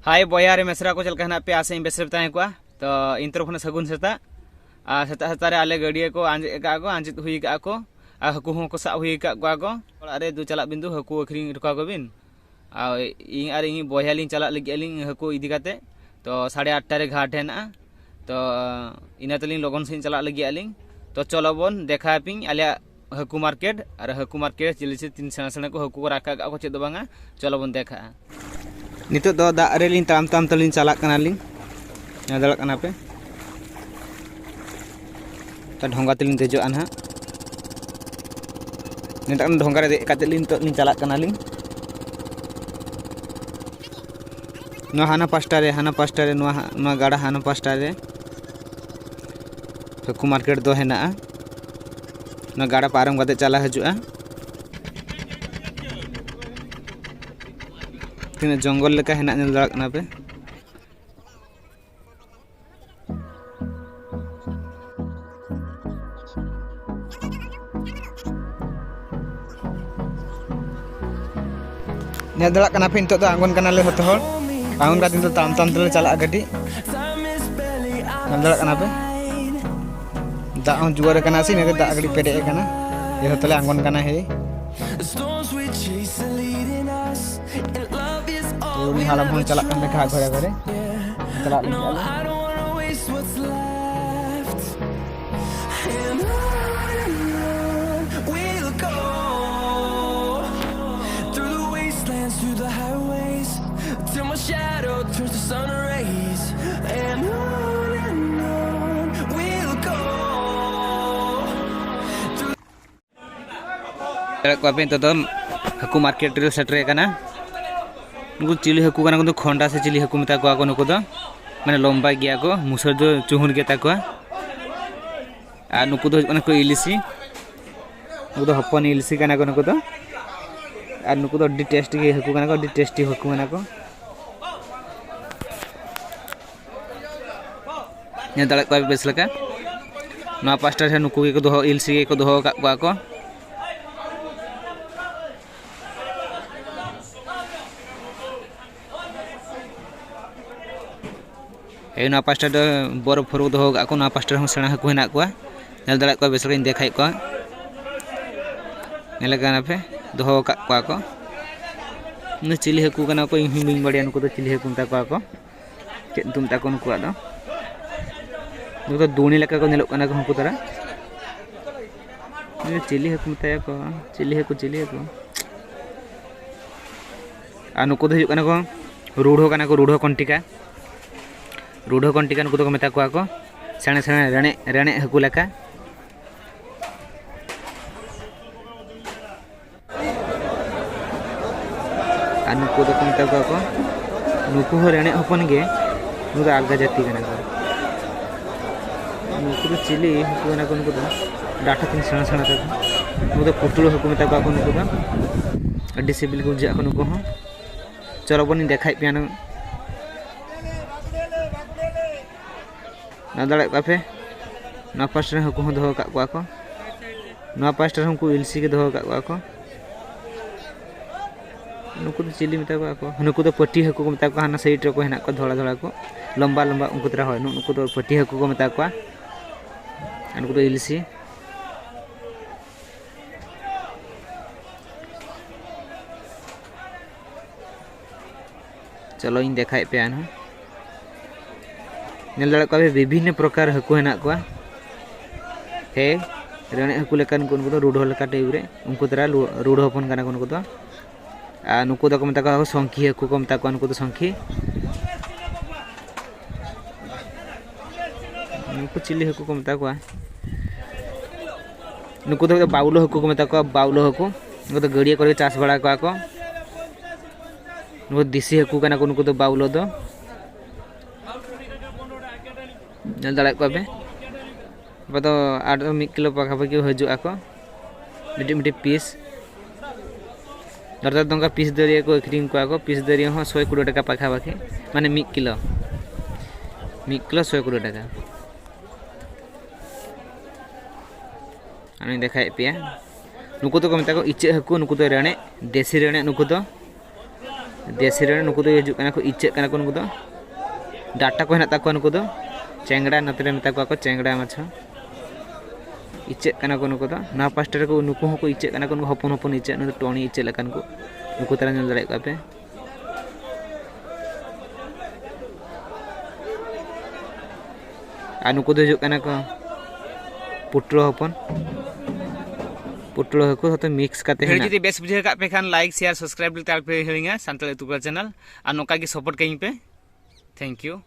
हाय बयारे मेसरा को चलका हेना पे आसे बेसर ताहे को तो इन तरफ खन सगुन सेता सेता सेता रे आले गडिया को आंजे का को आंजित हुई का को हकु हो को सा हुई का को अरे दु चला बिंदु हकु अखरिंग रका को बिन इन आर इन बया लिंग चला लगी लिंग हकु इदी काते तो 8:30 रे घाट हेना तो इना तलिंग लगन से चला लगी लिंग तो चलो बन देखा पिंग आले हकु मार्केट और हकु मार्केट चिली से 3 सेना सेना को हकु को राका को चेद बांगा चलो बन देखा नितो दो दा रेलिंग ताम ताम तलिंग चला कना लिंग नादलक कना पे तो ढोंगा तलिंग देजो अनहा निता ढोंगा रे काते लिंग तो लिंग चला कना लिंग नो हाना पास्टा रे नो गाड़ा हाना पास्टा रे हकु मार्केट दो हेना नो गाड़ा पारम काते चला हजुआ तीन जंगल लेका हेना नेल दड़ा कना पे नेल दड़ा कना पे नितो तो आंगन कना ले होतो हर आंगन का दिन तो ताम ताम तले चला गडी नेल दड़ा कना पे दा on जुआर कना सी ने दा गडी पेडे कना ये होतले आंगन कना हे तो नि हालम हो चला कन देखा घरे घरे चला through the highways till my shadow turns to sun rays and on we'll go को पे तो हकु मार्केट रे सेटरे कना नुकु चिली हकु कना को खोंडा से चिली हकु मता को नुकु दो माने लंबा गया को मुसर जो चुहुन के ता को आ नुकु दो को इलिसी नुकु दो हपन इलिसी कना को नुकु दो और नुकु तो टेस्टी के हकु कना को टेस्टी हकु कना को ने दला को बेस लका नो पास्टर है नुकु के दो इलसी के को दो का को ए नो पास्टर बोर फरु दो का को नो पास्टर हम सेना हकु हेना को ने दला को बेस लका देखाई को नेले कना पे दो का न चिली हकु कना को हिमिंग बड़िया नुकु तो चिली हकु ता को चेत तुम ता को नुकु दो नुकु तो दूनी लका को नेलो कना को हकु तरा चिली हकु मताया को चिली हकु आ नुकु तो कना को रूढ़ो कंटिका नुकु तो मेता को सेणे सेणे रेणे हकु लका नुकु तो मेता को नुकु हो रेणे हपन गे नुकु अलगा जाति कना को नुकु तो चिली हकु कना को नुकु तो डाटा तीन सेना सेना तक नुकु तो पुटुल हकु मेता को नुकु तो अड्डी सिबिल को जा को नुकु हो चलो बनी देखाई पियानो ना दड़ा काफे ना पास्टर हकु हो दो का को ना पास्टर हमको इलसी के दो का नुकु तो चिली मेता को नुकु तो पट्टी हकु को मेता को हाना साइड रे को हेना को धोला धोला को लंबा लंबा उनको तरह होय नुकु तो पट्टी हकु को मेता को नुकु तो इलसी चलो इन देखाई पे आन नेल दड़ा को विभिन्न प्रकार हकु हेना को हे रेणे हकु लेकान को उनको तो रूढ़ो लेका टाइप रे उनको तरह रूढ़ो हपन कना को उनको तो आ नुकु तो मेता को संखी हकु को मेता को नुकु तो संखी नुकु चिली हकु को मेता को नुकु तो बाउलो हकु को मेता को बाउलो हकु नुकु तो गड़िया करे चाष बड़ा को नुकु देसी हकु कना को नुकु तो बाउलो दो जल दड़ा को पे तो 8 किलो पाखा पाखी हजु आको मिटी पीस दरदार दंगा पीस दरिया को अखरिंग को पीस दरिया हो 120 टाका पाखा पाखी माने 1 किलो 120 टाका आनी देखाई पिया नुकु तो को मेता को इचे हकु नुकु तो रेणे देसी रेणे नुकु तो देसी रे नुकु दो हिजुक कना को इच्चे कना को नुकु दो डाटा को हेना ताको नुकु दो चेंगड़ा नतरे मेता को चेंगड़ा माछा इच्चे कना को नुकु दो ना पास्टर को नुकु को इच्चे कना को हपन हपन इच्चे न टोनी इच्चे लकान को नुकु तारा नेल दरे को पे आ नुकु दो हिजुक कना को पुट्रो हपन पुट्रो हको हतो मिक्स काते है जदी बेस बुझे का पे खान लाइक शेयर सब्सक्राइब तार पे हेलिंगा संतल यूट्यूब चैनल आ नोका की सपोर्ट कहीं पे थैंक यू।